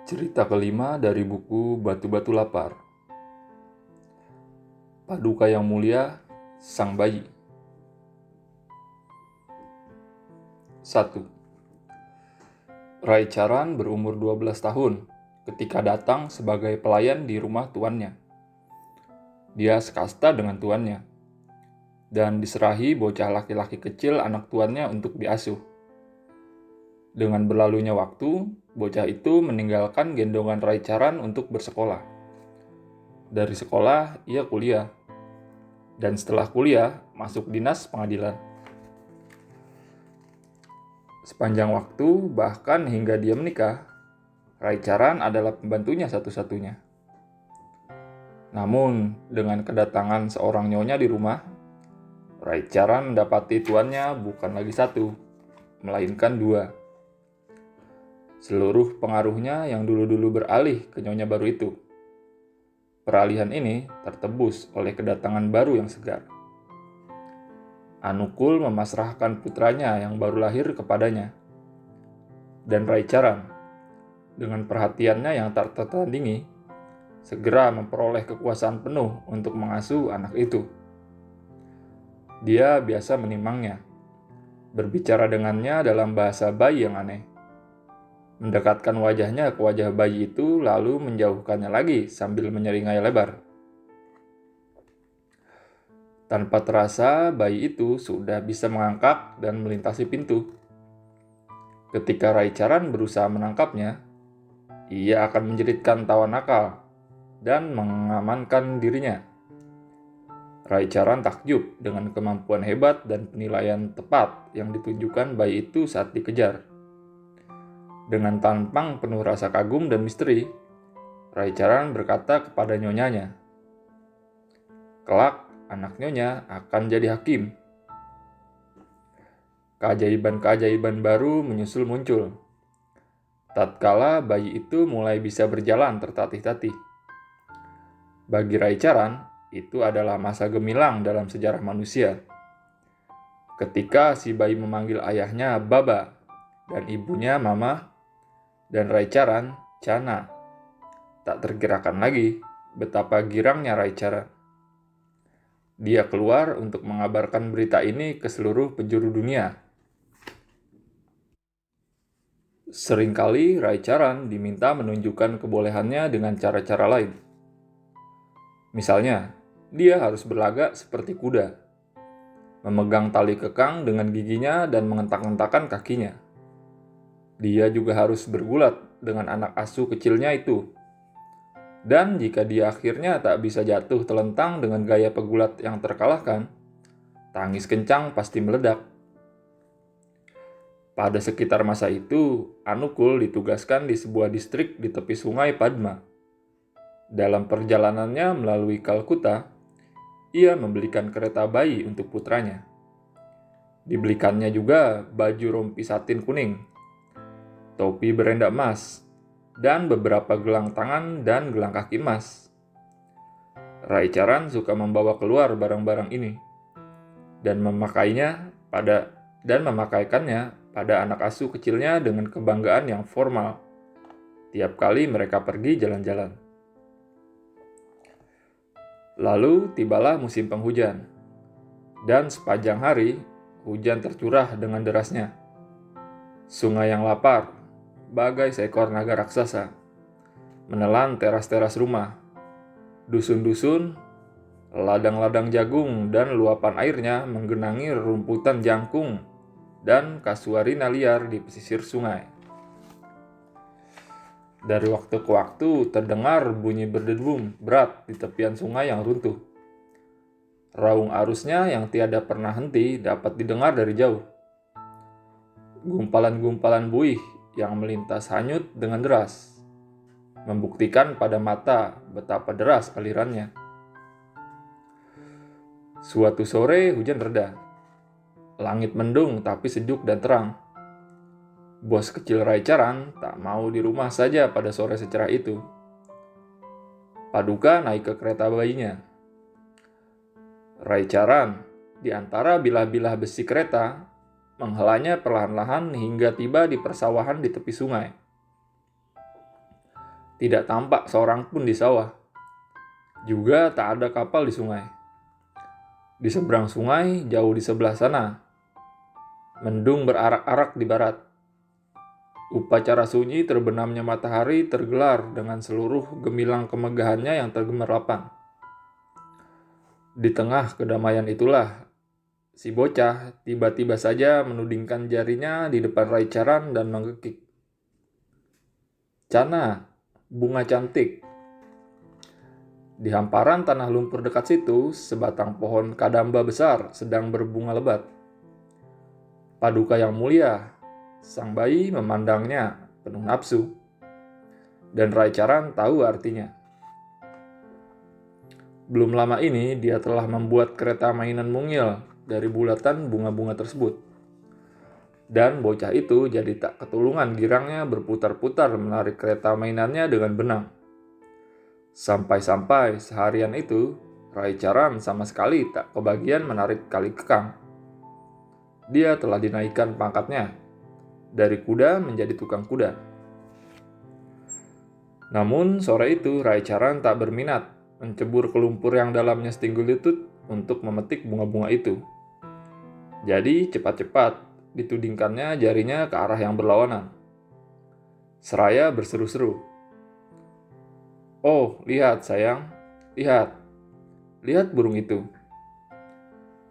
Cerita kelima dari buku Batu-Batu Lapar. Paduka yang mulia, sang bayi. 1. Raicharan berumur 12 tahun ketika datang sebagai pelayan di rumah tuannya. Dia sekasta dengan tuannya dan diserahi bocah laki-laki kecil anak tuannya untuk diasuh. Dengan berlalunya waktu, bocah itu meninggalkan gendongan Raicharan untuk bersekolah. Dari sekolah, ia kuliah. Dan setelah kuliah, masuk dinas pengadilan. Sepanjang waktu, bahkan hingga dia menikah, Raicharan adalah pembantunya satu-satunya. Namun, dengan kedatangan seorang nyonya di rumah, Raicharan mendapati tuannya bukan lagi satu, melainkan dua. Seluruh pengaruhnya yang dulu-dulu beralih ke nyonya baru itu. Peralihan ini tertebus oleh kedatangan baru yang segar. Anukul memasrahkan putranya yang baru lahir kepadanya. Dan Raicharan, dengan perhatiannya yang tak tertandingi, segera memperoleh kekuasaan penuh untuk mengasuh anak itu. Dia biasa menimangnya, berbicara dengannya dalam bahasa bayi yang aneh, mendekatkan wajahnya ke wajah bayi itu lalu menjauhkannya lagi sambil menyeringai lebar. Tanpa terasa, bayi itu sudah bisa mengangkat dan melintasi pintu. Ketika Raicharan berusaha menangkapnya, ia akan menjeritkan tawa nakal dan mengamankan dirinya. Raicharan takjub dengan kemampuan hebat dan penilaian tepat yang ditunjukkan bayi itu saat dikejar. Dengan tampang penuh rasa kagum dan misteri, Raicharan berkata kepada nyonyanya, "Kelak, anak nyonya akan jadi hakim." Keajaiban-keajaiban baru menyusul muncul. Tatkala bayi itu mulai bisa berjalan tertatih-tatih. Bagi Raicharan, itu adalah masa gemilang dalam sejarah manusia. Ketika si bayi memanggil ayahnya Baba dan ibunya Mama, dan Raicharan Chana, tak terkirakan lagi betapa girangnya Raicharan. Dia keluar untuk mengabarkan berita ini ke seluruh penjuru dunia. Seringkali Raicharan diminta menunjukkan kebolehannya dengan cara-cara lain. Misalnya, dia harus berlagak seperti kuda, memegang tali kekang dengan giginya dan mengentak-entakkan kakinya. Dia juga harus bergulat dengan anak asuh kecilnya itu. Dan jika dia akhirnya tak bisa jatuh telentang dengan gaya pegulat yang terkalahkan, tangis kencang pasti meledak. Pada sekitar masa itu, Anukul ditugaskan di sebuah distrik di tepi sungai Padma. Dalam perjalanannya melalui Kalkuta, ia membelikan kereta bayi untuk putranya. Dibelikannya juga baju rompi satin kuning, topi berenda emas, dan beberapa gelang tangan dan gelang kaki emas. Raicharan suka membawa keluar barang-barang ini dan memakaikannya pada anak asuh kecilnya dengan kebanggaan yang formal tiap kali mereka pergi jalan-jalan. Lalu tibalah musim penghujan, dan sepanjang hari hujan tercurah dengan derasnya. Sungai yang lapar, bagai seekor naga raksasa, menelan teras-teras rumah, dusun-dusun, ladang-ladang jagung dan luapan airnya menggenangi rerumputan jangkung dan kasuarina liar di pesisir sungai. Dari waktu ke waktu terdengar bunyi berdebum berat di tepian sungai yang runtuh. Raung arusnya yang tiada pernah henti dapat didengar dari jauh. Gumpalan-gumpalan buih yang melintas hanyut dengan deras, membuktikan pada mata betapa deras alirannya. Suatu sore hujan reda. Langit mendung tapi sejuk dan terang. Bos kecil Raicharan tak mau di rumah saja pada sore secerah itu. Paduka naik ke kereta bayinya. Raicharan, di antara bilah-bilah besi kereta, menghelanya perlahan-lahan hingga tiba di persawahan di tepi sungai. Tidak tampak seorang pun di sawah. Juga tak ada kapal di sungai. Di seberang sungai, jauh di sebelah sana, mendung berarak-arak di barat. Upacara sunyi terbenamnya matahari tergelar dengan seluruh gemilang kemegahannya yang tergemerlapan. Di tengah kedamaian itulah, si bocah tiba-tiba saja menudingkan jarinya di depan Raicharan dan menggekik. "Cana, bunga cantik." Di hamparan tanah lumpur dekat situ, sebatang pohon kadamba besar sedang berbunga lebat. Paduka yang mulia, sang bayi memandangnya penuh nafsu, dan Raicharan tahu artinya. Belum lama ini dia telah membuat kereta mainan mungil dari bulatan bunga-bunga tersebut. Dan bocah itu jadi tak ketulungan girangnya berputar-putar menarik kereta mainannya dengan benang. Sampai-sampai seharian itu, Raicharan sama sekali tak kebagian menarik kali kekang. Dia telah dinaikkan pangkatnya dari kuda menjadi tukang kuda. Namun sore itu Raicharan tak berminat mencebur ke lumpur yang dalamnya setinggi lutut untuk memetik bunga-bunga itu. Jadi cepat-cepat ditudingkannya jarinya ke arah yang berlawanan. Seraya berseru-seru, "Oh, lihat sayang, lihat, lihat burung itu."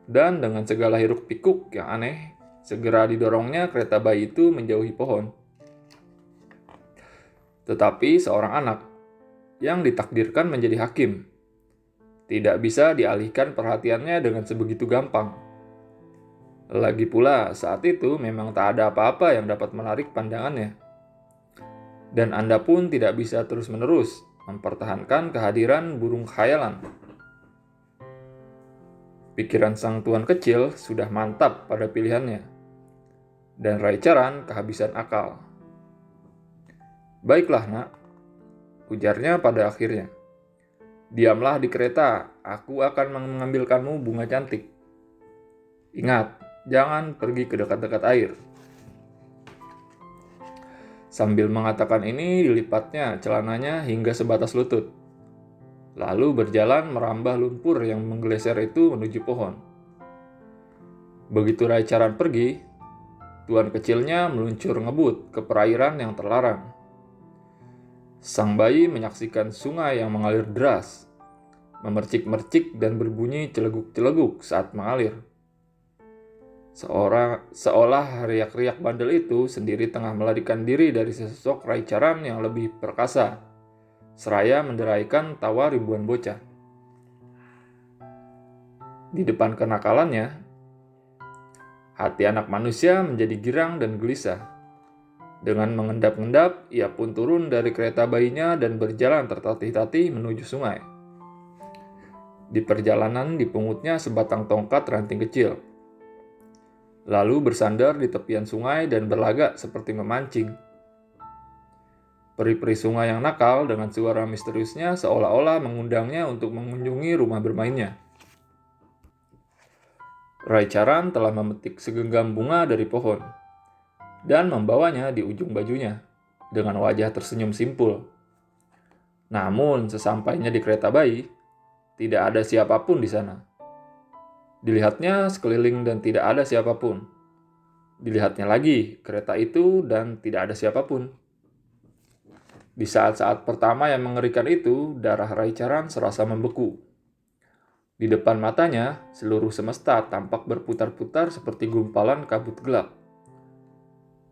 Dan dengan segala hiruk pikuk yang aneh, segera didorongnya kereta bayi itu menjauhi pohon. Tetapi seorang anak yang ditakdirkan menjadi hakim tidak bisa dialihkan perhatiannya dengan sebegitu gampang. Lagi pula saat itu memang tak ada apa-apa yang dapat menarik pandangannya. Dan Anda pun tidak bisa terus-menerus mempertahankan kehadiran burung khayalan. Pikiran sang tuan kecil sudah mantap pada pilihannya, dan Raicharan kehabisan akal. "Baiklah nak," ujarnya pada akhirnya. "Diamlah di kereta, aku akan mengambilkanmu bunga cantik. Ingat, jangan pergi ke dekat-dekat air." Sambil mengatakan ini, dilipatnya celananya hingga sebatas lutut. Lalu berjalan merambah lumpur yang menggeser itu menuju pohon. Begitu Raicharan pergi, tuan kecilnya meluncur ngebut ke perairan yang terlarang. Sang bayi menyaksikan sungai yang mengalir deras, memercik-mercik dan berbunyi celeguk-celeguk saat mengalir. Seolah riak-riak bandel itu sendiri tengah melarikan diri dari sesosok Raicharan yang lebih perkasa, seraya menderaikan tawa ribuan bocah. Di depan kenakalannya, hati anak manusia menjadi girang dan gelisah. Dengan mengendap-endap, ia pun turun dari kereta bayinya dan berjalan tertatih-tatih menuju sungai. Di perjalanan dipungutnya sebatang tongkat ranting kecil, lalu bersandar di tepian sungai dan berlagak seperti memancing. Peri-peri sungai yang nakal dengan suara misteriusnya seolah-olah mengundangnya untuk mengunjungi rumah bermainnya. Raicharan telah memetik segenggam bunga dari pohon dan membawanya di ujung bajunya dengan wajah tersenyum simpul. Namun sesampainya di kereta bayi, tidak ada siapapun di sana. Dilihatnya sekeliling dan tidak ada siapapun. Dilihatnya lagi kereta itu dan tidak ada siapapun. Di saat-saat pertama yang mengerikan itu, darah Raicharan serasa membeku. Di depan matanya, seluruh semesta tampak berputar-putar seperti gumpalan kabut gelap.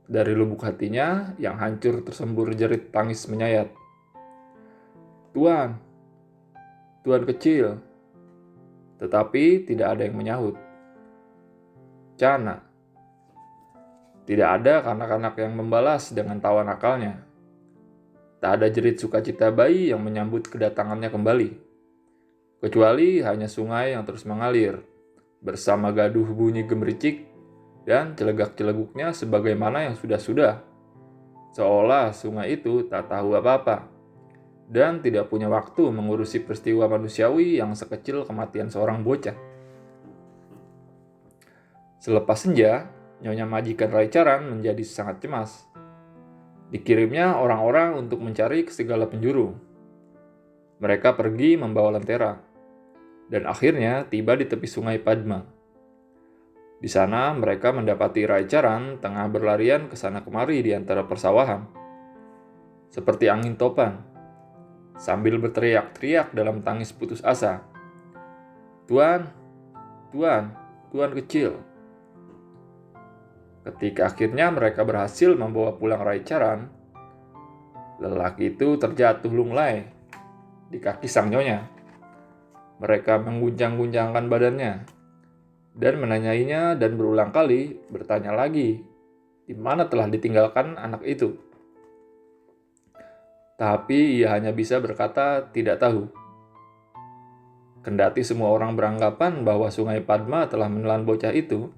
Dari lubuk hatinya yang hancur tersembur jerit tangis menyayat. "Tuan, tuan kecil." Tetapi tidak ada yang menyahut. "Cana." Tidak ada kanak-kanak yang membalas dengan tawa nakalnya. Tak ada jerit sukacita bayi yang menyambut kedatangannya kembali. Kecuali hanya sungai yang terus mengalir, bersama gaduh bunyi gemericik dan celegak-celeguknya sebagaimana yang sudah-sudah. Seolah sungai itu tak tahu apa-apa, dan tidak punya waktu mengurusi peristiwa manusiawi yang sekecil kematian seorang bocah. Selepas senja, Nyonya majikan Raicharan menjadi sangat cemas. Dikirimnya orang-orang untuk mencari ke segala penjuru. Mereka pergi membawa lentera, dan akhirnya tiba di tepi sungai Padma. Di sana mereka mendapati Raicharan tengah berlarian ke sana kemari di antara persawahan, seperti angin topan, sambil berteriak-teriak dalam tangis putus asa. "Tuan, Tuan, Tuan kecil." Ketika akhirnya mereka berhasil membawa pulang Raicharan, lelaki itu terjatuh lunglai di kaki sang nyonya. Mereka mengguncang-guncangkan badannya dan menanyainya dan berulang kali bertanya lagi di mana telah ditinggalkan anak itu. Tapi ia hanya bisa berkata tidak tahu. Kendati semua orang beranggapan bahwa sungai Padma telah menelan bocah itu,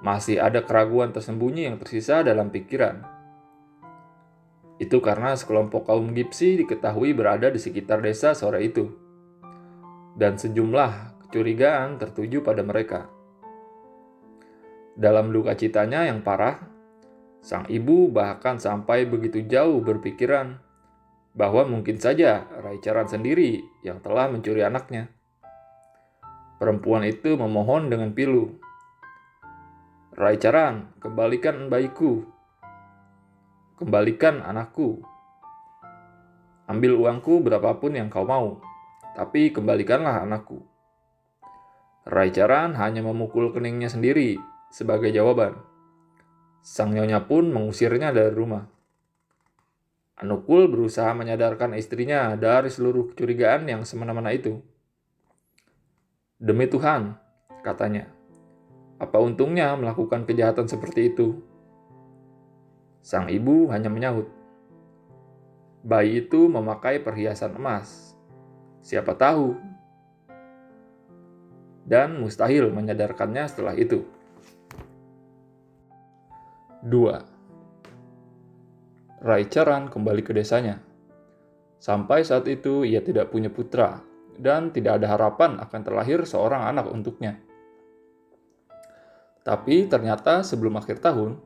masih ada keraguan tersembunyi yang tersisa dalam pikiran. Itu karena sekelompok kaum Gipsi diketahui berada di sekitar desa sore itu, dan sejumlah kecurigaan tertuju pada mereka. Dalam duka citanya yang parah, sang ibu bahkan sampai begitu jauh berpikiran bahwa mungkin saja Raicharan sendiri yang telah mencuri anaknya. Perempuan itu memohon dengan pilu, "Raicharan, kembalikan bayiku. Kembalikan anakku. Ambil uangku berapapun yang kau mau, tapi kembalikanlah anakku." Raicharan hanya memukul keningnya sendiri sebagai jawaban. Sang nyonya pun mengusirnya dari rumah. Anukul berusaha menyadarkan istrinya dari seluruh kecurigaan yang semena-mena itu. "Demi Tuhan," katanya, "apa untungnya melakukan kejahatan seperti itu?" Sang ibu hanya menyahut, "Bayi itu memakai perhiasan emas. Siapa tahu?" Dan mustahil menyadarkannya setelah itu. 2. Raicharan kembali ke desanya. Sampai saat itu ia tidak punya putra dan tidak ada harapan akan terlahir seorang anak untuknya. Tapi ternyata sebelum akhir tahun,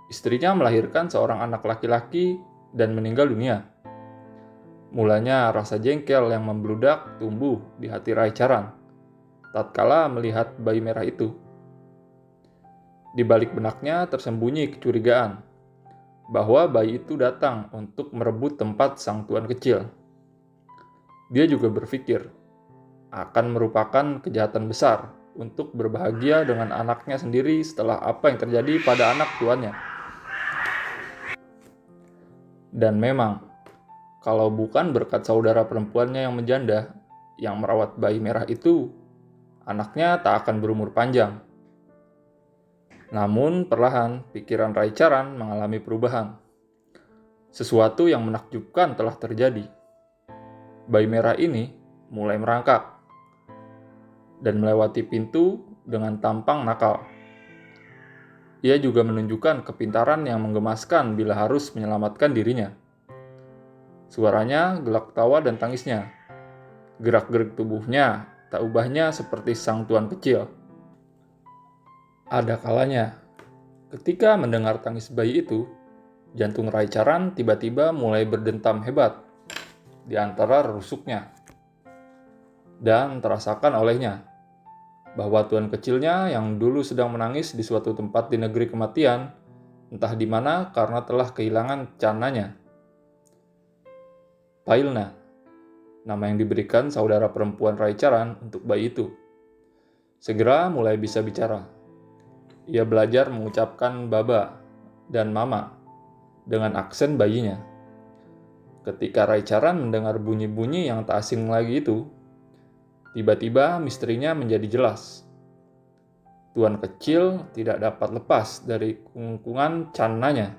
istrinya melahirkan seorang anak laki-laki dan meninggal dunia. Mulanya rasa jengkel yang membludak tumbuh di hati Raicharan tatkala melihat bayi merah itu. Di balik benaknya tersembunyi kecurigaan bahwa bayi itu datang untuk merebut tempat sang tuan kecil. Dia juga berpikir akan merupakan kejahatan besar untuk berbahagia dengan anaknya sendiri setelah apa yang terjadi pada anak tuannya. Dan memang, kalau bukan berkat saudara perempuannya yang menjanda yang merawat bayi merah itu, anaknya tak akan berumur panjang. Namun perlahan pikiran Raicharan mengalami perubahan. Sesuatu yang menakjubkan telah terjadi. Bayi merah ini mulai merangkak dan melewati pintu dengan tampang nakal. Ia juga menunjukkan kepintaran yang menggemaskan bila harus menyelamatkan dirinya. Suaranya gelak tawa dan tangisnya. Gerak-gerik tubuhnya tak ubahnya seperti sang tuan kecil. Ada kalanya, ketika mendengar tangis bayi itu, jantung Raicharan tiba-tiba mulai berdentam hebat di antara rusuknya. Dan terasakan olehnya bahwa tuan kecilnya yang dulu sedang menangis di suatu tempat di negeri kematian, entah di mana karena telah kehilangan cananya. Pailna, nama yang diberikan saudara perempuan Raicharan untuk bayi itu, segera mulai bisa bicara. Ia belajar mengucapkan baba dan mama dengan aksen bayinya. Ketika Raicharan mendengar bunyi-bunyi yang tak asing lagi itu, tiba-tiba misterinya menjadi jelas. Tuan kecil tidak dapat lepas dari kungkungan cananya.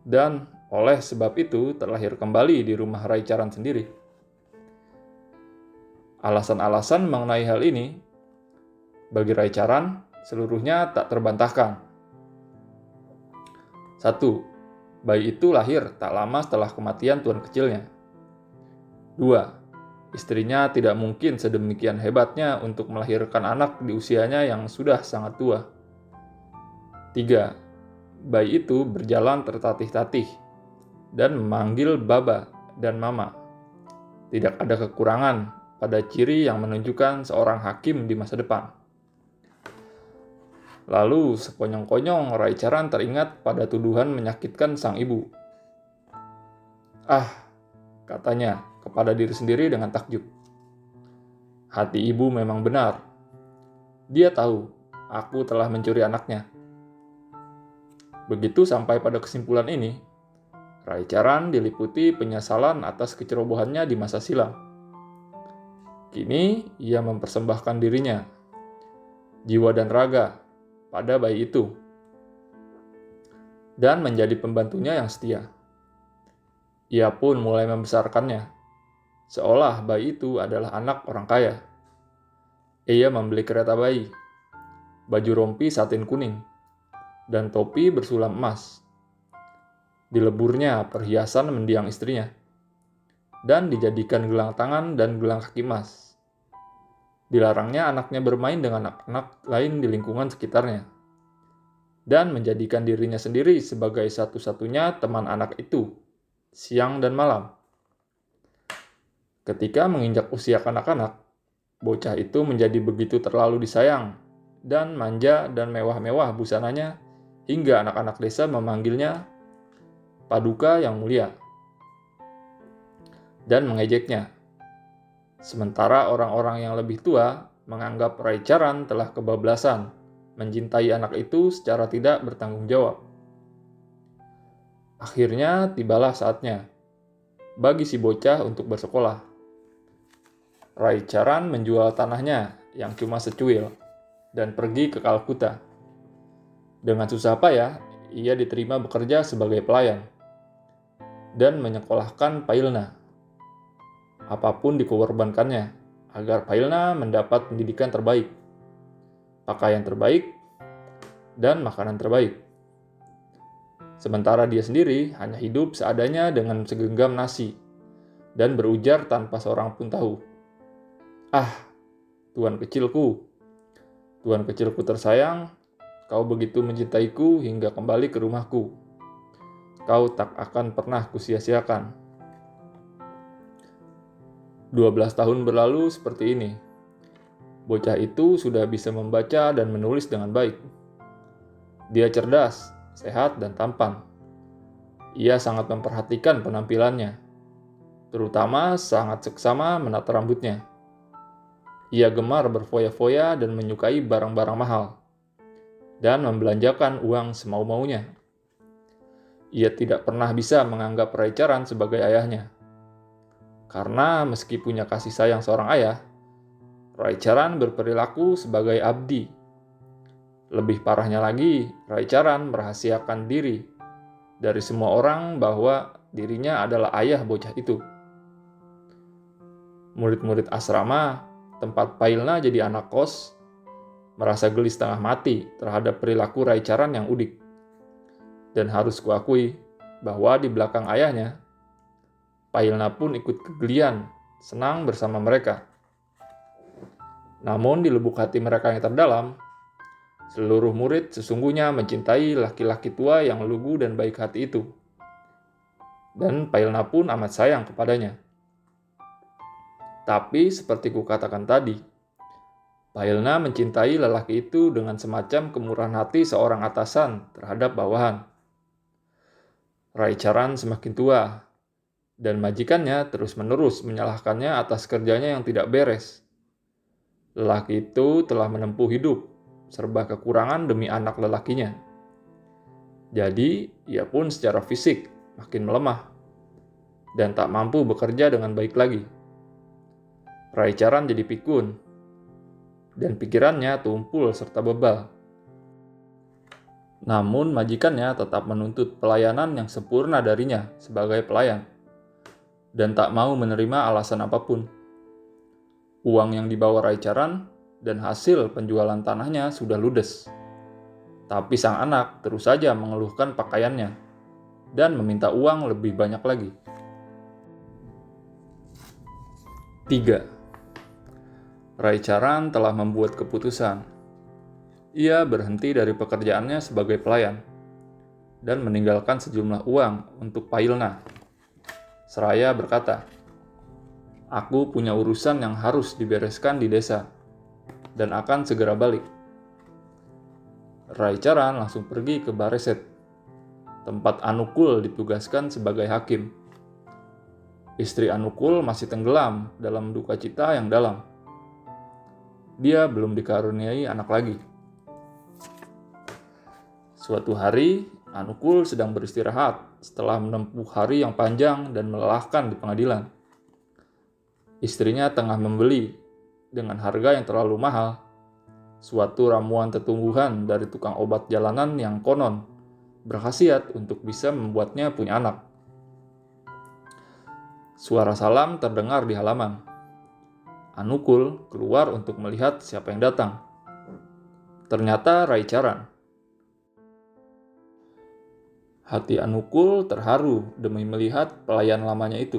Dan oleh sebab itu terlahir kembali di rumah Raicharan sendiri. Alasan-alasan mengenai hal ini, bagi Raicharan, seluruhnya tak terbantahkan. 1. Bayi itu lahir tak lama setelah kematian tuan kecilnya. 2. Istrinya tidak mungkin sedemikian hebatnya untuk melahirkan anak di usianya yang sudah sangat tua. 3. bayi itu berjalan tertatih-tatih dan memanggil Baba dan Mama. Tidak ada kekurangan pada ciri yang menunjukkan seorang hakim di masa depan. Lalu sekonyong-konyong Raicharan teringat pada tuduhan menyakitkan sang ibu. "Ah," katanya kepada diri sendiri dengan takjub. Hati ibu memang benar. Dia tahu aku telah mencuri anaknya. Begitu sampai pada kesimpulan ini, Raicharan diliputi penyesalan atas kecerobohannya di masa silam. Kini ia mempersembahkan dirinya, jiwa dan raga, pada bayi itu, dan menjadi pembantunya yang setia. Ia pun mulai membesarkannya, seolah bayi itu adalah anak orang kaya. Ia membeli kereta bayi, baju rompi satin kuning, dan topi bersulam emas. Dileburnya perhiasan mendiang istrinya, dan dijadikan gelang tangan dan gelang kaki emas. Dilarangnya anaknya bermain dengan anak-anak lain di lingkungan sekitarnya, dan menjadikan dirinya sendiri sebagai satu-satunya teman anak itu, siang dan malam. Ketika menginjak usia kanak-kanak, bocah itu menjadi begitu terlalu disayang, dan manja dan mewah-mewah busananya, hingga anak-anak desa memanggilnya Paduka yang mulia, dan mengejeknya. Sementara orang-orang yang lebih tua menganggap Raicharan telah kebablasan mencintai anak itu secara tidak bertanggung jawab. Akhirnya tibalah saatnya bagi si bocah untuk bersekolah. Raicharan menjual tanahnya yang cuma secuil dan pergi ke Kalkuta. Dengan susah payah, ia diterima bekerja sebagai pelayan dan menyekolahkan Pailna. Apapun dikorbankannya agar Pailna mendapat pendidikan terbaik, pakaian terbaik, dan makanan terbaik. Sementara dia sendiri hanya hidup seadanya dengan segenggam nasi dan berujar tanpa seorang pun tahu. "Ah, Tuan kecilku tersayang, kau begitu mencintaiku hingga kembali ke rumahku. Kau tak akan pernah kusia-siakan." 12 tahun berlalu seperti ini. Bocah itu sudah bisa membaca dan menulis dengan baik. Dia cerdas, sehat, dan tampan. Ia sangat memperhatikan penampilannya, terutama sangat seksama menata rambutnya. Ia gemar berfoya-foya dan menyukai barang-barang mahal, dan membelanjakan uang semau-maunya. Ia tidak pernah bisa menganggap Raicharan sebagai ayahnya. Karena meski punya kasih sayang seorang ayah, Raicharan berperilaku sebagai abdi. Lebih parahnya lagi, Raicharan merahasiakan diri dari semua orang bahwa dirinya adalah ayah bocah itu. Murid-murid asrama, tempat Pailna jadi anak kos, merasa geli setengah mati terhadap perilaku Raicharan yang udik. Dan harus kuakui bahwa di belakang ayahnya, Pailna pun ikut kegelian, senang bersama mereka. Namun di lubuk hati mereka yang terdalam, seluruh murid sesungguhnya mencintai laki-laki tua yang lugu dan baik hati itu. Dan Pailna pun amat sayang kepadanya. Tapi seperti kukatakan tadi, Pailna mencintai lelaki itu dengan semacam kemurahan hati seorang atasan terhadap bawahan. Raicharan semakin tua, dan majikannya terus-menerus menyalahkannya atas kerjanya yang tidak beres. Lelaki itu telah menempuh hidup serba kekurangan demi anak lelakinya. Jadi, ia pun secara fisik makin melemah dan tak mampu bekerja dengan baik lagi. Raicharan jadi pikun, dan pikirannya tumpul serta bebal. Namun majikannya tetap menuntut pelayanan yang sempurna darinya sebagai pelayan, dan tak mau menerima alasan apapun. Uang yang dibawa Raicharan dan hasil penjualan tanahnya sudah ludes. Tapi sang anak terus saja mengeluhkan pakaiannya dan meminta uang lebih banyak lagi. 3. Raicharan telah membuat keputusan. Ia berhenti dari pekerjaannya sebagai pelayan dan meninggalkan sejumlah uang untuk Pailna. Seraya berkata, "Aku punya urusan yang harus dibereskan di desa, dan akan segera balik." Raicharan langsung pergi ke Bareset, tempat Anukul ditugaskan sebagai hakim. Istri Anukul masih tenggelam dalam duka cita yang dalam. Dia belum dikaruniai anak lagi. Suatu hari, Anukul sedang beristirahat setelah menempuh hari yang panjang dan melelahkan di pengadilan. Istrinya tengah membeli, dengan harga yang terlalu mahal, suatu ramuan tetumbuhan dari tukang obat jalanan yang konon berkhasiat untuk bisa membuatnya punya anak. Suara salam terdengar di halaman. Anukul keluar untuk melihat siapa yang datang. Ternyata Raicharan. Hati Anukul terharu demi melihat pelayan lamanya itu.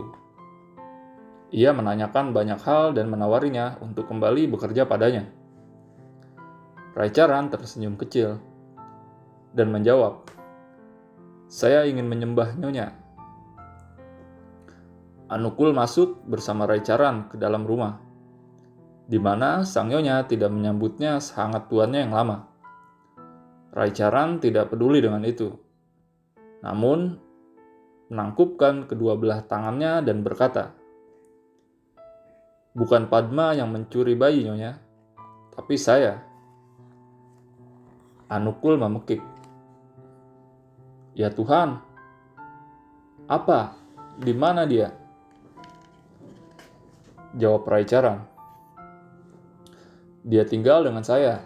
Ia menanyakan banyak hal dan menawarinya untuk kembali bekerja padanya. Raicharan tersenyum kecil dan menjawab, "Saya ingin menyembah Nyonya." Anukul masuk bersama Raicharan ke dalam rumah, di mana sang Nyonya tidak menyambutnya sehangat tuannya yang lama. Raicharan tidak peduli dengan itu, namun menangkupkan kedua belah tangannya dan berkata, "Bukan Padma yang mencuri bayi, Nyonya, tapi saya." Anukul memekik. "Ya Tuhan, apa? Di mana dia?" Jawab Raicharan, "Dia tinggal dengan saya.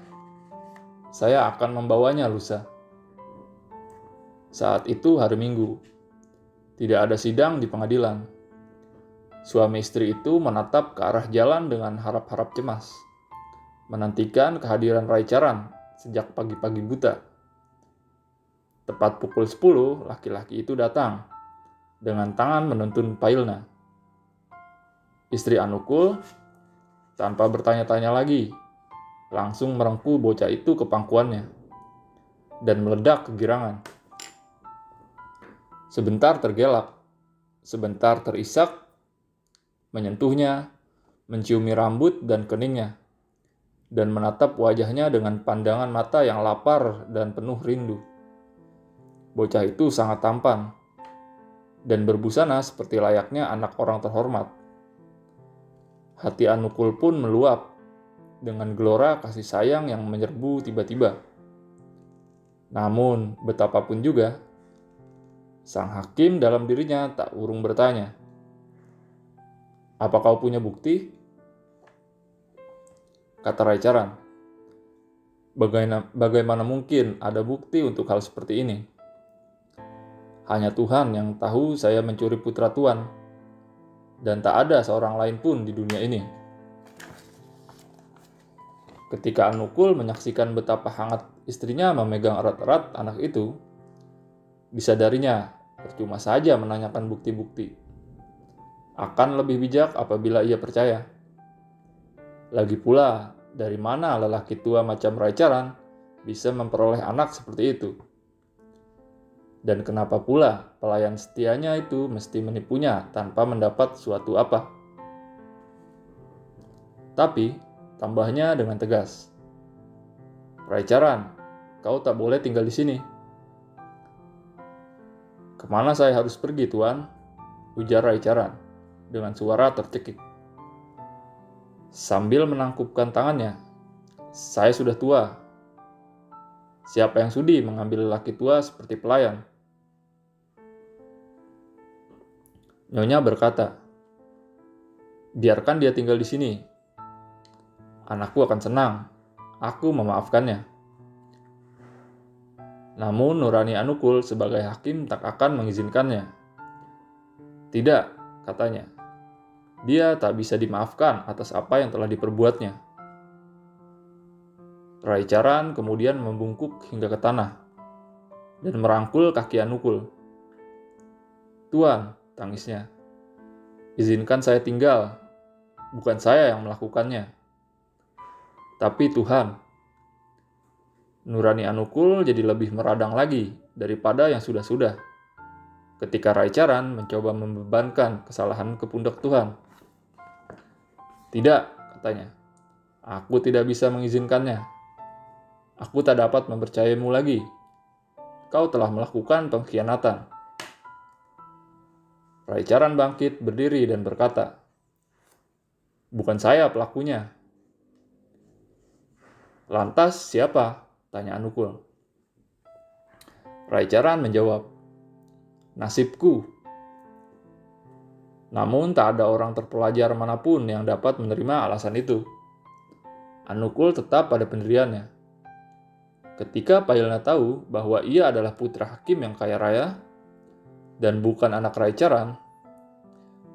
Saya akan membawanya lusa." Saat itu hari Minggu. Tidak ada sidang di pengadilan. Suami istri itu menatap ke arah jalan dengan harap-harap cemas, menantikan kehadiran Raicharan sejak pagi-pagi buta. Tepat pukul 10, laki-laki itu datang dengan tangan menuntun Pailna. Istri Anukul, tanpa bertanya-tanya lagi, langsung merengkuh bocah itu ke pangkuannya dan meledak kegirangan. Sebentar tergelak, sebentar terisak, menyentuhnya, menciumi rambut dan keningnya, dan menatap wajahnya dengan pandangan mata yang lapar dan penuh rindu. Bocah itu sangat tampan dan berbusana seperti layaknya anak orang terhormat. Hati Anukul pun meluap dengan gelora kasih sayang yang menyerbu tiba-tiba. Namun, betapapun juga, sang hakim dalam dirinya tak urung bertanya, "Apa kau punya bukti?" Kata Raicharan, "Bagaimana mungkin ada bukti untuk hal seperti ini? Hanya Tuhan yang tahu saya mencuri putra Tuan, dan tak ada seorang lain pun di dunia ini." Ketika Anukul menyaksikan betapa hangat istrinya memegang erat-erat anak itu, disadarinya percuma saja menanyakan bukti-bukti. Akan lebih bijak apabila ia percaya. Lagi pula, dari mana lelaki tua macam Raicharan bisa memperoleh anak seperti itu? Dan kenapa pula pelayan setianya itu mesti menipunya tanpa mendapat suatu apa? Tapi, tambahnya dengan tegas, "Raicharan, kau tak boleh tinggal di sini." "Kemana saya harus pergi, Tuan?" ujar Raicharan dengan suara tercekik. Sambil menangkupkan tangannya, "Saya sudah tua. Siapa yang sudi mengambil lelaki tua seperti pelayan?" Nyonya berkata, "Biarkan dia tinggal di sini. Anakku akan senang. Aku memaafkannya." Namun nurani Anukul sebagai hakim tak akan mengizinkannya. "Tidak," katanya. "Dia tak bisa dimaafkan atas apa yang telah diperbuatnya." Raicharan kemudian membungkuk hingga ke tanah dan merangkul kaki Anukul. "Tuan," tangisnya, "izinkan saya tinggal. Bukan saya yang melakukannya, tapi Tuhan." Nurani Anukul jadi lebih meradang lagi daripada yang sudah-sudah. Ketika Raicharan mencoba membebankan kesalahan ke pundak Tuhan. Tidak, katanya. Aku tidak bisa mengizinkannya. Aku tak dapat mempercayaimu lagi. Kau telah melakukan pengkhianatan. Raicharan bangkit, berdiri dan berkata, bukan saya pelakunya. Lantas siapa? Tanya Anukul. Raicharan menjawab, nasibku. Namun tak ada orang terpelajar manapun yang dapat menerima alasan itu. Anukul tetap pada pendiriannya. Ketika Pailna tahu bahwa ia adalah putra hakim yang kaya raya dan bukan anak Raicharan,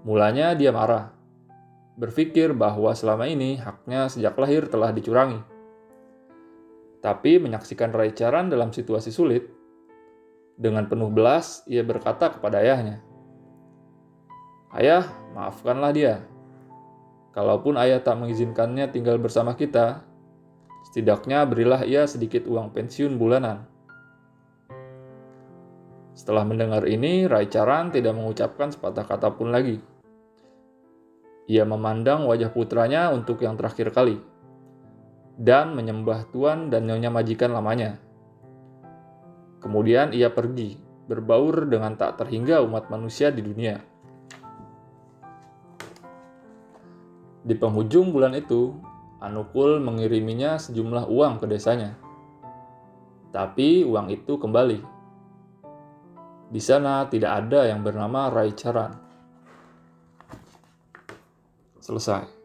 mulanya dia marah, berpikir bahwa selama ini haknya sejak lahir telah dicurangi. Tapi menyaksikan Raicharan dalam situasi sulit, dengan penuh belas ia berkata kepada ayahnya, "Ayah, maafkanlah dia. Kalaupun ayah tak mengizinkannya tinggal bersama kita, setidaknya berilah ia sedikit uang pensiun bulanan." Setelah mendengar ini, Raicharan tidak mengucapkan sepatah kata pun lagi. Ia memandang wajah putranya untuk yang terakhir kali, dan menyembah tuan dan nyonya majikan lamanya. Kemudian ia pergi, berbaur dengan tak terhingga umat manusia di dunia. Di penghujung bulan itu, Anukul mengiriminya sejumlah uang ke desanya. Tapi uang itu kembali. Di sana tidak ada yang bernama Raicharan. Selesai.